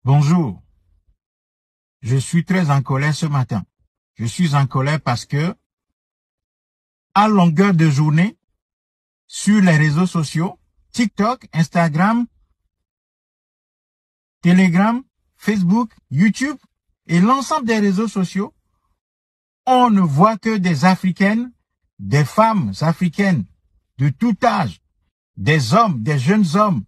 Bonjour, je suis très en colère ce matin. Je suis en colère parce que, à longueur de journée, sur les réseaux sociaux, TikTok, Instagram, Telegram, Facebook, YouTube et l'ensemble des réseaux sociaux, on ne voit que des Africaines, des femmes africaines de tout âge, des hommes, des jeunes hommes,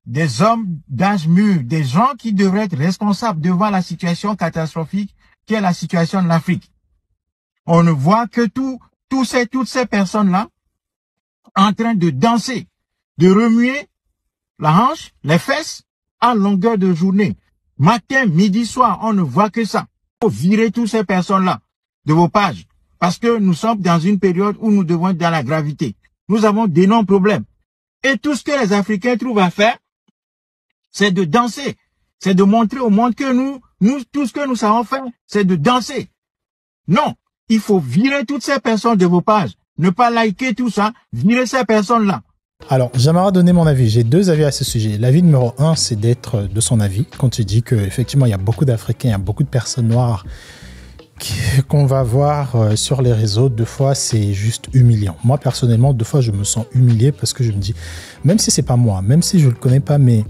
des hommes d'âge mûr, des gens qui devraient être responsables devant la situation catastrophique qui est la situation de l'Afrique. On ne voit que toutes ces personnes-là en train de danser, de remuer la hanche, les fesses à longueur de journée. Matin, midi, soir, on ne voit que ça. Il faut virer toutes ces personnes-là de vos pages parce que nous sommes dans une période où nous devons être dans la gravité. Nous avons d'énormes problèmes. Et tout ce que les Africains trouvent à faire, c'est de danser. C'est de montrer au monde que tout ce que nous savons faire, c'est de danser. Non, il faut virer toutes ces personnes de vos pages. Ne pas liker tout ça, virer ces personnes-là. Alors, j'aimerais donner mon avis. J'ai deux avis à ce sujet. L'avis numéro un, c'est d'être de son avis. Quand tu dis qu'effectivement, il y a beaucoup d'Africains, il y a beaucoup de personnes noires qu'on va voir sur les réseaux, deux fois, c'est juste humiliant. Moi, personnellement, deux fois, je me sens humilié parce que je me dis, même si c'est pas moi, même si je le connais pas, mais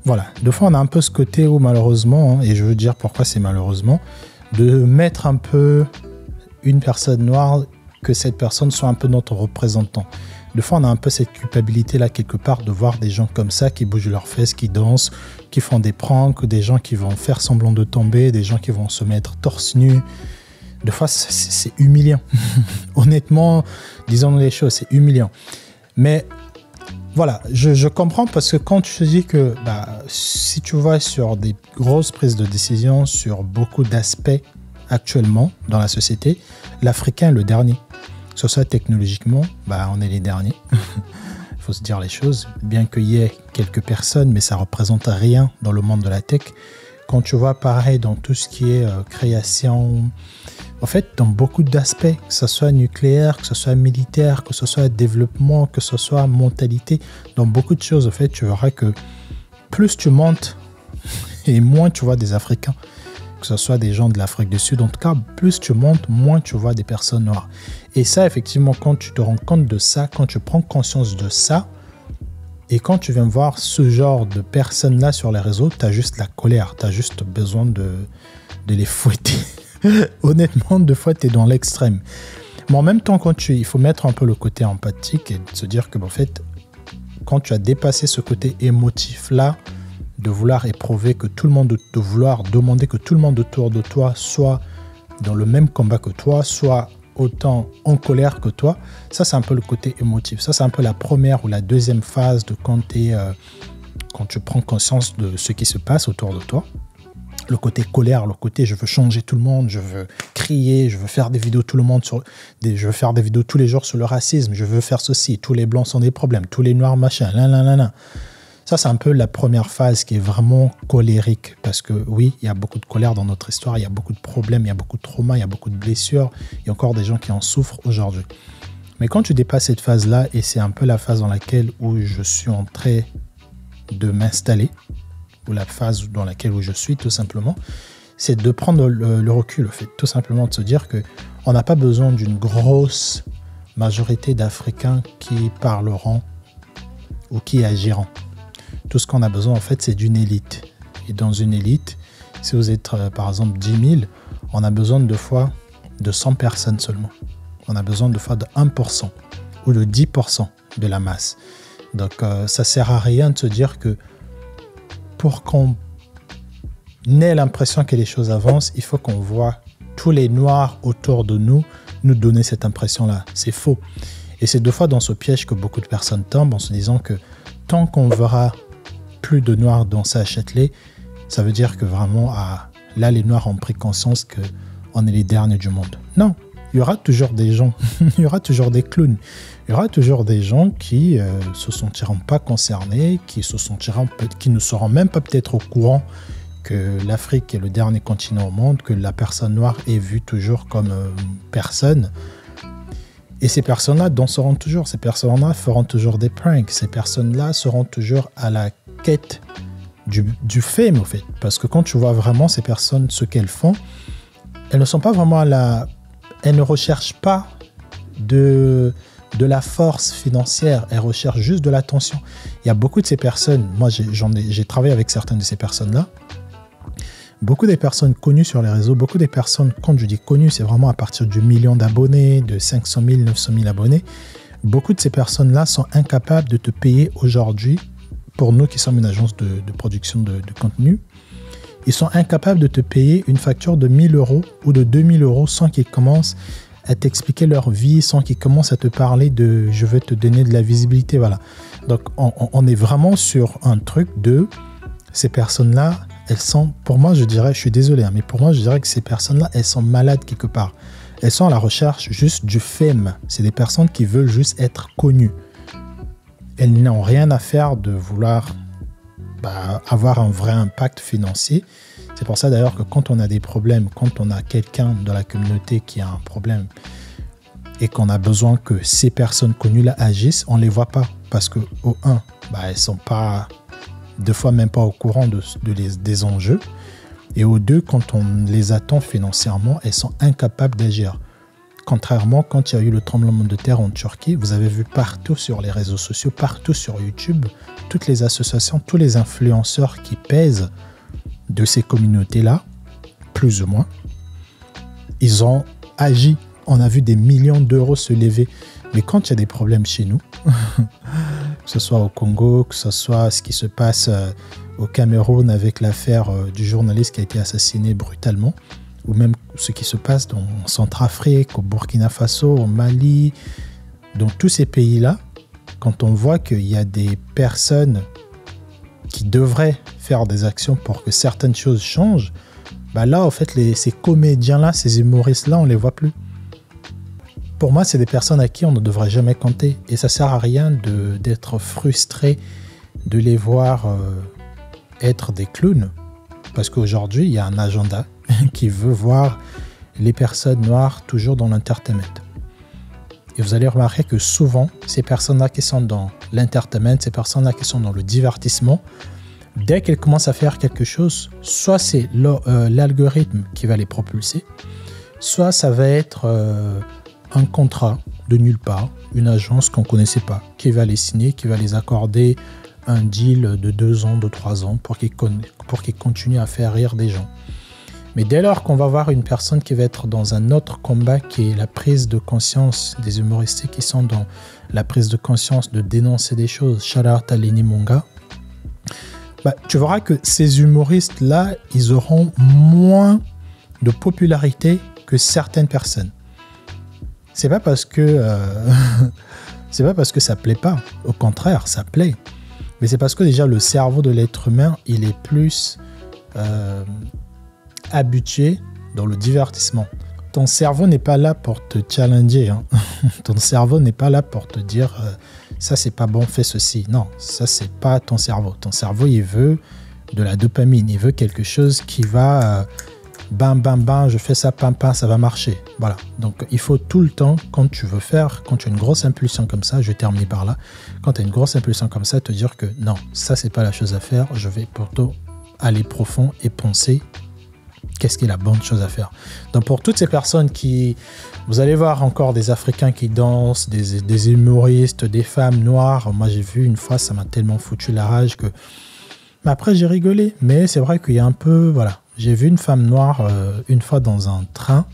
voilà, deux fois, on a un peu ce côté où malheureusement, et je veux dire pourquoi c'est malheureusement, de mettre un peu une personne noire, que cette personne soit un peu notre représentant. Des fois, on a un peu cette culpabilité-là quelque part de voir des gens comme ça qui bougent leurs fesses, qui dansent, qui font des pranks, des gens qui vont faire semblant de tomber, des gens qui vont se mettre torse nu. Des fois, c'est humiliant. Honnêtement, disons-nous les choses, c'est humiliant. Mais voilà, je comprends parce que quand tu te dis que si tu vois sur des grosses prises de décision, sur beaucoup d'aspects actuellement dans la société, l'Africain est le dernier. Que ce soit technologiquement, on est les derniers. Il faut se dire les choses. Bien qu'il y ait quelques personnes, mais ça ne représente rien dans le monde de la tech. Quand tu vois pareil dans tout ce qui est création, en fait, dans beaucoup d'aspects, que ce soit nucléaire, que ce soit militaire, que ce soit développement, que ce soit mentalité, dans beaucoup de choses, en fait, tu verras que plus tu montes et moins tu vois des Africains, que ce soit des gens de l'Afrique du Sud, en tout cas, plus tu montes, moins tu vois des personnes noires. Et ça, effectivement, quand tu te rends compte de ça, quand tu prends conscience de ça, et quand tu viens voir ce genre de personnes-là sur les réseaux, tu as juste la colère, tu as juste besoin de les fouetter. Honnêtement, deux fois, tu es dans l'extrême. Mais en même temps, il faut mettre un peu le côté empathique et se dire que, en fait, quand tu as dépassé ce côté émotif-là, de vouloir éprouver que tout le monde, de vouloir demander que tout le monde autour de toi soit dans le même combat que toi, soit autant en colère que toi, ça c'est un peu le côté émotif. Ça c'est un peu la première ou la deuxième phase de quand tu prends conscience de ce qui se passe autour de toi. Le côté colère, le côté je veux changer tout le monde, je veux crier, je veux faire des vidéos je veux faire des vidéos tous les jours sur le racisme, je veux faire ceci, tous les blancs sont des problèmes, tous les noirs machin, Ça, c'est un peu la première phase qui est vraiment colérique parce que oui, il y a beaucoup de colère dans notre histoire, il y a beaucoup de problèmes, il y a beaucoup de traumas, il y a beaucoup de blessures, il y a encore des gens qui en souffrent aujourd'hui. Mais quand tu dépasses cette phase-là, et c'est un peu la phase dans laquelle où je suis en train de m'installer, ou la phase dans laquelle où je suis tout simplement, c'est de prendre le recul, fait, tout simplement de se dire qu'on n'a pas besoin d'une grosse majorité d'Africains qui parleront ou qui agiront. Tout ce qu'on a besoin, en fait, c'est d'une élite. Et dans une élite, si vous êtes, par exemple, 10 000, on a besoin de fois de 100 personnes seulement. On a besoin de fois de 1% ou de 10% de la masse. Donc, ça ne sert à rien de se dire que pour qu'on ait l'impression que les choses avancent, il faut qu'on voit tous les noirs autour de nous donner cette impression-là. C'est faux. Et c'est deux fois dans ce piège que beaucoup de personnes tombent en se disant que tant qu'on verra plus de noirs danser à Châtelet, ça veut dire que vraiment, là, les noirs ont pris conscience qu'on est les derniers du monde. Non, il y aura toujours des gens, il y aura toujours des clowns, il y aura toujours des gens qui se sentiront pas concernés, qui ne seront même pas peut-être au courant que l'Afrique est le dernier continent au monde, que la personne noire est vue toujours comme personne. Et ces personnes-là danseront toujours, ces personnes-là feront toujours des pranks, ces personnes-là seront toujours à la quête du fame, en fait. Parce que quand tu vois vraiment ces personnes, ce qu'elles font, elles ne sont pas vraiment elles ne recherchent pas de la force financière, elles recherchent juste de l'attention. Il y a beaucoup de ces personnes, moi j'ai travaillé avec certaines de ces personnes-là, beaucoup des personnes connues sur les réseaux, beaucoup des personnes, quand je dis connues, c'est vraiment à partir du million d'abonnés, de 500 000, 900 000 abonnés. Beaucoup de ces personnes-là sont incapables de te payer aujourd'hui, pour nous qui sommes une agence de production de contenu, ils sont incapables de te payer une facture de 1 000 € ou de 2 000 € sans qu'ils commencent à t'expliquer leur vie, sans qu'ils commencent à te parler de « je veux te donner de la visibilité ». Voilà. Donc, on est vraiment sur un truc de ces personnes-là, elles sont, pour moi, je dirais, je suis désolé, hein, mais pour moi, je dirais que ces personnes-là, elles sont malades quelque part. Elles sont à la recherche juste du fame. C'est des personnes qui veulent juste être connues. Elles n'ont rien à faire de vouloir avoir un vrai impact financier. C'est pour ça d'ailleurs que quand on a des problèmes, quand on a quelqu'un dans la communauté qui a un problème et qu'on a besoin que ces personnes connues-là agissent, on ne les voit pas. Parce que, au 1, elles ne sont pas, deux fois même pas au courant des enjeux. Et au 2, quand on les attend financièrement, elles sont incapables d'agir. Contrairement, quand il y a eu le tremblement de terre en Turquie, vous avez vu partout sur les réseaux sociaux, partout sur YouTube, toutes les associations, tous les influenceurs qui pèsent de ces communautés-là, plus ou moins, ils ont agi. On a vu des millions d'euros se lever. Mais quand il y a des problèmes chez nous, que ce soit au Congo, que ce soit ce qui se passe au Cameroun avec l'affaire du journaliste qui a été assassiné brutalement, ou même ce qui se passe en Centrafrique, au Burkina Faso, au Mali, dans tous ces pays-là, quand on voit qu'il y a des personnes qui devraient faire des actions pour que certaines choses changent, là, en fait, ces comédiens-là, ces humoristes-là, on ne les voit plus. Pour moi, c'est des personnes à qui on ne devrait jamais compter. Et ça ne sert à rien d'être frustré de les voir être des clowns. Parce qu'aujourd'hui, il y a un agenda qui veut voir les personnes noires toujours dans l'entertainment. Et vous allez remarquer que souvent, ces personnes-là qui sont dans l'entertainment, ces personnes-là qui sont dans le divertissement, dès qu'elles commencent à faire quelque chose, soit c'est l'algorithme qui va les propulser, soit ça va être un contrat de nulle part, une agence qu'on ne connaissait pas, qui va les signer, qui va les accorder un deal de 2 ans, de 3 ans pour qu'ils continuent à faire rire des gens. Mais dès lors qu'on va voir une personne qui va être dans un autre combat qui est la prise de conscience des humoristes qui sont dans la prise de conscience de dénoncer des choses, shout out à Lenny Monga, tu verras que ces humoristes-là, ils auront moins de popularité que certaines personnes. C'est pas parce que ça plaît pas. Au contraire, ça plaît. Mais c'est parce que déjà le cerveau de l'être humain, il est plus habitué dans le divertissement. Ton cerveau n'est pas là pour te challenger. Hein. Ton cerveau n'est pas là pour te dire ça c'est pas bon, fais ceci. Non, ça c'est pas ton cerveau. Ton cerveau, il veut de la dopamine. Il veut quelque chose qui va bam bam bam, je fais ça, pam pam, ça va marcher. Voilà. Donc il faut tout le temps, quand tu as une grosse impulsion comme ça, je vais terminer par là, quand tu as une grosse impulsion comme ça, te dire que non, ça c'est pas la chose à faire, je vais plutôt aller profond et penser qu'est-ce qui est la bonne chose à faire. Donc pour toutes ces personnes vous allez voir encore des Africains qui dansent, des humoristes, des femmes noires. Moi j'ai vu une fois, ça m'a tellement foutu la rage que... Mais après j'ai rigolé, mais c'est vrai qu'il y a un peu... Voilà. J'ai vu une femme noire une fois dans un train.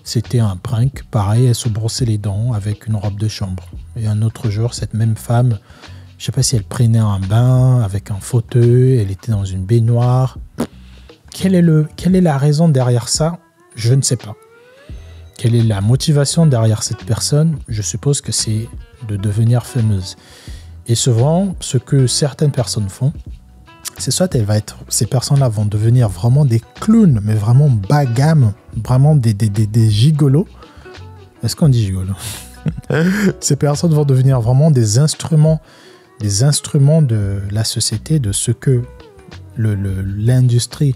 C'était un prank. Pareil, elle se brossait les dents avec une robe de chambre. Et un autre jour, cette même femme, je ne sais pas si elle prenait un bain avec un fauteuil, elle était dans une baignoire. Quelle est la raison derrière ça? Je ne sais pas. Quelle est la motivation derrière cette personne? Je suppose que c'est de devenir fameuse. Et souvent, ce que certaines personnes font, c'est soit ces personnes-là vont devenir vraiment des clowns, mais vraiment bas gamme, vraiment des gigolos. Est-ce qu'on dit gigolos? Ces personnes vont devenir vraiment des instruments de la société, de ce que l'industrie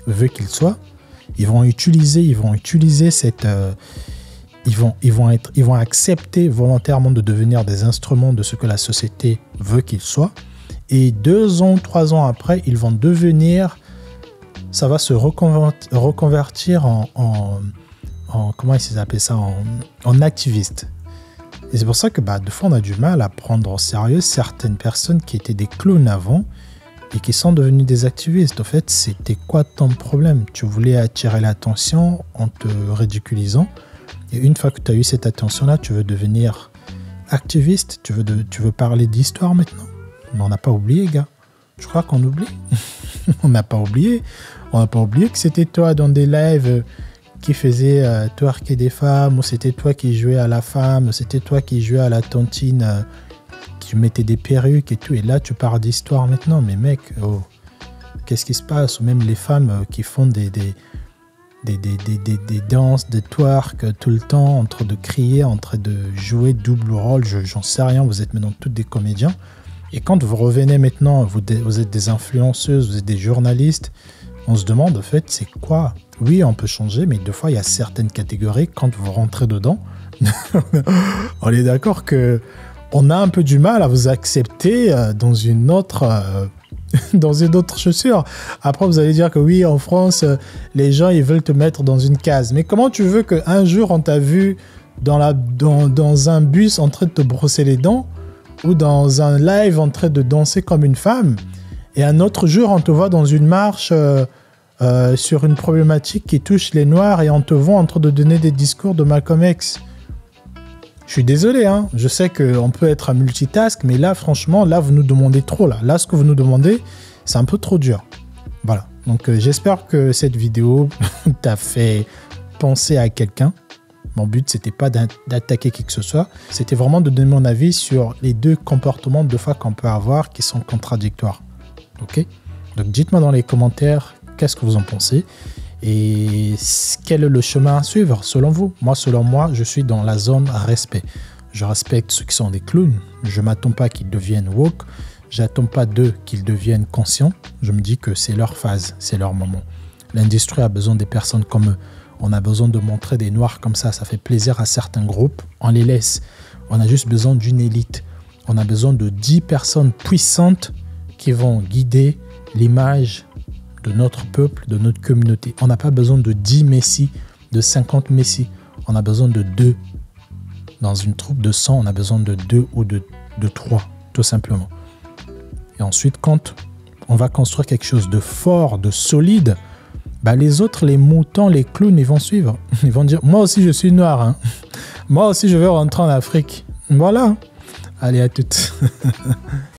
veut qu'ils soient. Ils vont utiliser cette... Ils vont accepter volontairement de devenir des instruments de ce que la société veut qu'ils soient. Et 2 ans, 3 ans après, ils vont devenir... Ça va se reconvertir en comment ils appellent ça, en activiste. Et c'est pour ça que des fois, on a du mal à prendre au sérieux certaines personnes qui étaient des clowns avant et qui sont devenus des activistes. En fait, c'était quoi ton problème? Tu voulais attirer l'attention en te ridiculisant. Et une fois que tu as eu cette attention-là, tu veux devenir activiste. Tu veux parler d'histoire maintenant. Mais on n'a pas oublié, gars. Je crois qu'on oublie. On n'a pas oublié. On n'a pas oublié que c'était toi dans des lives qui faisait twerker des femmes, ou c'était toi qui jouais à la femme, ou c'était toi qui jouais à la tontine, qui mettais des perruques et tout. Et là, tu parles d'histoire maintenant. Mais mec, oh, qu'est-ce qui se passe? Ou même les femmes qui font des danses, des twerk tout le temps, en train de crier, en train de jouer double rôle. J'en sais rien. Vous êtes maintenant toutes des comédiens. Et quand vous revenez maintenant, vous êtes des influenceuses, vous êtes des journalistes, on se demande, en fait, c'est quoi? Oui, on peut changer, mais des fois, il y a certaines catégories, quand vous rentrez dedans, on est d'accord qu'on a un peu du mal à vous accepter dans une autre chaussure. Après, vous allez dire que oui, en France, les gens, ils veulent te mettre dans une case. Mais comment tu veux qu'un jour, on t'a vu dans un bus en train de te brosser les dents, ou dans un live en train de danser comme une femme, et un autre jour, on te voit dans une marche sur une problématique qui touche les Noirs, et on te voit en train de donner des discours de Malcolm X. Je suis désolé, hein. Je sais qu'on peut être un multitask, mais là, franchement, là, vous nous demandez trop. Là, ce que vous nous demandez, c'est un peu trop dur. Voilà. Donc, j'espère que cette vidéo t'a fait penser à quelqu'un. Mon but, c'était pas d'attaquer qui que ce soit. C'était vraiment de donner mon avis sur les deux comportements de fois qu'on peut avoir qui sont contradictoires. Ok? Donc, dites-moi dans les commentaires qu'est-ce que vous en pensez et quel est le chemin à suivre selon vous. Moi, selon moi, je suis dans la zone respect. Je respecte ceux qui sont des clowns. Je ne m'attends pas qu'ils deviennent woke. J'attends pas d'eux qu'ils deviennent conscients. Je me dis que c'est leur phase, c'est leur moment. L'industrie a besoin des personnes comme eux. On a besoin de montrer des noirs comme ça fait plaisir à certains groupes, on les laisse. On a juste besoin d'une élite. On a besoin de 10 personnes puissantes qui vont guider l'image de notre peuple, de notre communauté. On n'a pas besoin de 10 messies, de 50 messies. On a besoin de 2. Dans une troupe de 100, on a besoin de 2 ou de 3, tout simplement. Et ensuite, quand on va construire quelque chose de fort, de solide, les autres, les moutons, les clowns, ils vont suivre. Ils vont dire, moi aussi je suis noir. Hein. Moi aussi je veux rentrer en Afrique. Voilà. Allez, à toutes.